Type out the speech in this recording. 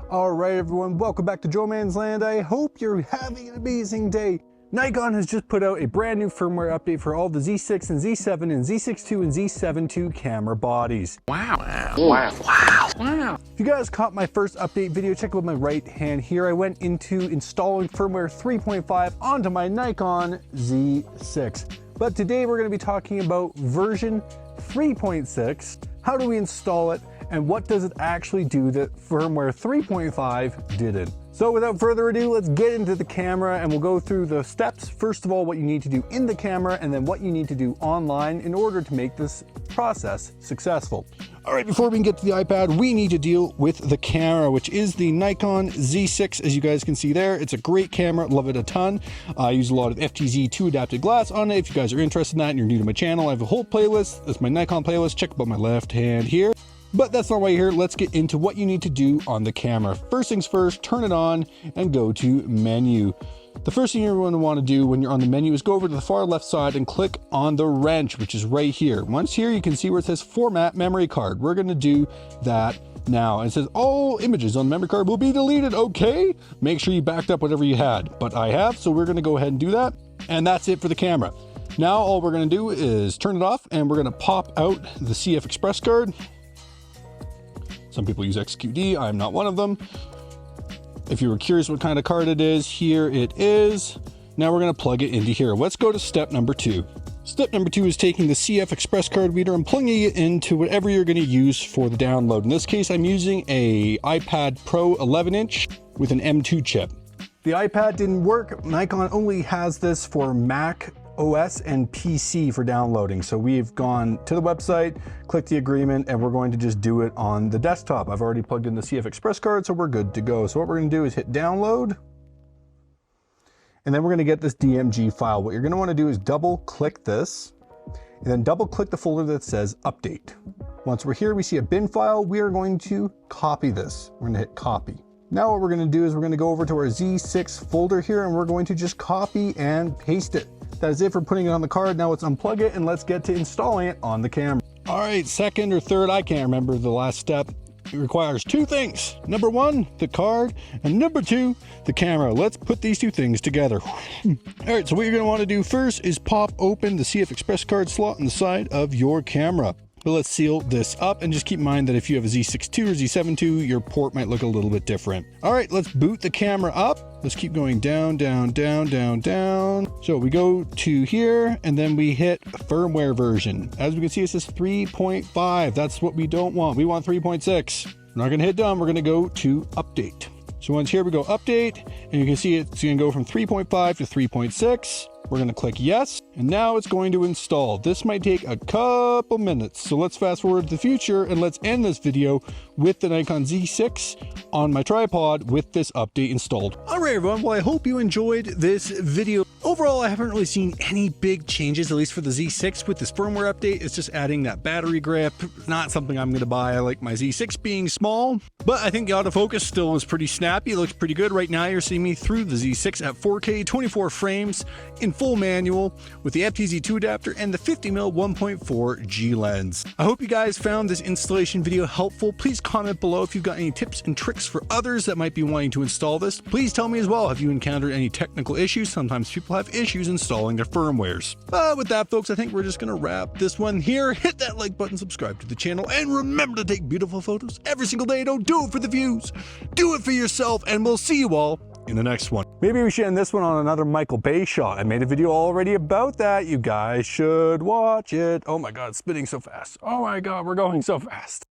All right, everyone, welcome back to Joe Man's Land. I hope you're having an amazing day. Nikon has just put out a brand new firmware update for all the Z6 and Z7 and Z6II and Z7II camera bodies. Wow. If you guys caught my first update video, check out my right hand here. I went into installing firmware 3.5 onto my Nikon Z6. But today we're going to be talking about version 3.6. How do we install it? And what does it actually do that firmware 3.5 didn't? So without further ado, let's get into the camera and we'll go through the steps. First of all, what you need to do in the camera and then what you need to do online in order to make this process successful. All right, before we can get to the iPad, we need to deal with the camera, which is the Nikon Z6, as you guys can see there. It's a great camera, love it a ton. I use a lot of FTZ2 adapted glass on it. If you guys are interested in that and you're new to my channel, I have a whole playlist. That's my Nikon playlist. Check out my left hand here. But that's not why you're here. Let's get into what you need to do on the camera. First things first, turn it on and go to menu. The first thing you're going to want to do when you're on the menu is go over to the far left side and click on the wrench, which is right here. Once here, you can see where it says format memory card. We're going to do that now. And it says all images on the memory card will be deleted. Okay, make sure you backed up whatever you had, but I have, so we're going to go ahead and do that. And that's it for the camera. Now all we're going to do is turn it off and we're going to pop out the CF Express card. Some people use XQD, I'm not one of them. If you were curious what kind of card it is, here it is. Now we're going to plug it into here. Let's go to step number 2. Step number 2 is taking the CF Express card reader and plugging it into whatever you're going to use for the download. In this case, I'm using a iPad Pro 11-inch with an M2 chip. The iPad didn't work. Nikon only has this for Mac OS and PC for downloading. So we've gone to the website, clicked the agreement, and we're going to just do it on the desktop. I've already plugged in the CF Express card, so we're good to go. So what we're going to do is hit download, and then we're going to get this DMG file. What you're going to want to do is double click this, and then double click the folder that says update. Once we're here, we see a bin file. We are going to copy this. We're going to hit copy. Now what we're going to do is we're going to go over to our Z6 folder here, and we're going to just copy and paste it. That is it for putting it on the card. Now let's unplug it and let's get to installing it on the camera. All right, second or third, I can't remember the last step. It requires 2 things. Number 1, the card, and number 2, the camera. Let's put these 2 things together. All right, so what you're gonna wanna do first is pop open the CF Express card slot on the side of your camera. But let's seal this up and just keep in mind that if you have a Z6II or Z7II, your port might look a little bit different. All right, let's boot the camera up. Let's keep going down, down, down, down, down. So we go to here and then we hit firmware version. As we can see, it says 3.5. That's what we don't want. We want 3.6. We're not gonna hit done. We're gonna go to update. So once here we go update, and you can see it's gonna go from 3.5 to 3.6. We're going to click yes, and now it's going to install. This might take a couple minutes, so let's fast forward to the future and let's end this video with the Nikon Z6 on my tripod with this update installed. All right, everyone, well, I hope you enjoyed this video. Overall, I haven't really seen any big changes, at least for the Z6 with this firmware update. It's just adding that battery grip. Not something I'm going to buy. I like my Z6 being small, but I think the autofocus still is pretty snappy. It looks pretty good. Right now, you're seeing me through the Z6 at 4K, 24 frames in full manual with the FTZ2 adapter and the 50mm 1.4 G lens. I hope you guys found this installation video helpful. Please comment below if you've got any tips and tricks for others that might be wanting to install this. Please tell me as well, have you encountered any technical issues? Sometimes people have issues installing their firmwares. With that, folks, I think we're just gonna wrap this one here. Hit that like button, subscribe to the channel, and remember to take beautiful photos every single day. Don't do it for the views, do it for yourself, and we'll see you all in the next one. Maybe we should end this one on another Michael Bay shot. I made a video already about that. You guys should watch it. Oh my God, it's spinning so fast. Oh my God, we're going so fast.